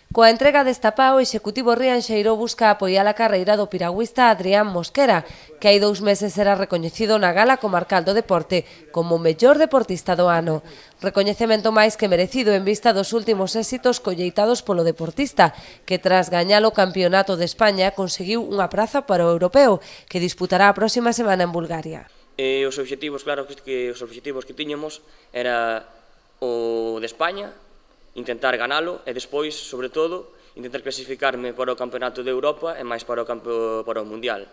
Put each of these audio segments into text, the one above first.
Coa entrega desta PA, o Executivo rianxeiro busca apoiar a carreira do piragüista Adrián Mosquera, que hai 2 meses era recoñecido na Gala Comarcal do Deporte como o mellor deportista do ano. Recoñecemento máis que merecido en vista dos últimos éxitos colleitados polo deportista, que tras gañar o Campeonato de España conseguiu unha praza para o Europeo, que disputará a próxima semana en Bulgaria. Os obxectivos, claro que os obxectivos que tiñamos era o de España, intentar ganalo e despois, sobre todo, intentar clasificarme para o Campeonato de Europa e máis para o Mundial.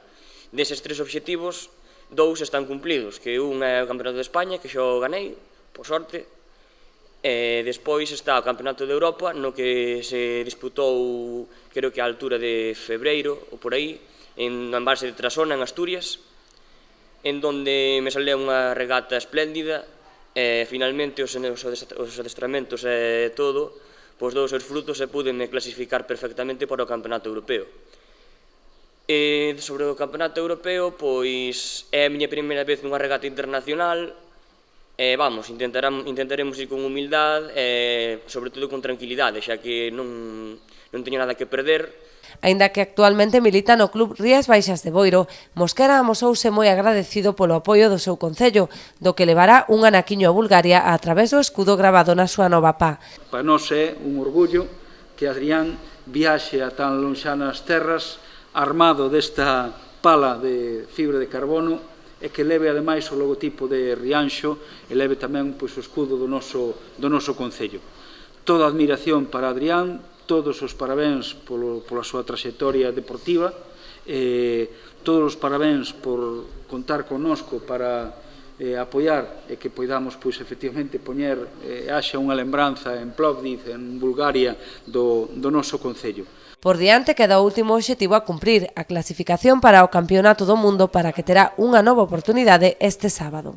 Deses 3 obxectivos, 2 están cumplidos, que un é o Campeonato de España, que xa o ganei, por sorte, e despois está o Campeonato de Europa, no que se disputou, creo que a altura de febreiro, ou por aí, en embalse de Trasona, en Asturias, en donde me saleu unha regata espléndida, e finalmente os adestramentos e todo, pois dou os seus frutos e púdeme clasificar perfectamente para o Campeonato Europeo. E sobre o Campeonato Europeo, pois é a miña primeira vez nunha regata internacional, e vamos, intentaremos ir con humildade e sobre todo con tranquilidade, xa que non teño nada que perder. Aínda que actualmente milita no Club Rías Baixas de Boiro, Mosquera amosouse moi agradecido polo apoio do seu concello, do que levará un anaquiño a Bulgaria a través do escudo gravado na súa nova PA. Para nós é un orgullo que Adrián viaxe a tan lonxanas terras armado desta pala de fibra de carbono e que leve ademais o logotipo de Rianxo e leve tamén pois, o escudo do noso concello. Toda a admiración para Adrián, todos os parabéns pola súa traxectoria deportiva, todos os parabéns por contar connosco para apoiar e que poidamos, pois, efectivamente, poñer haxa unha lembranza en Plovdiv, en Bulgaria, do noso concello. Por diante queda o último obxectivo a cumprir, a clasificación para o Campeonato do Mundo, para que terá unha nova oportunidade este sábado.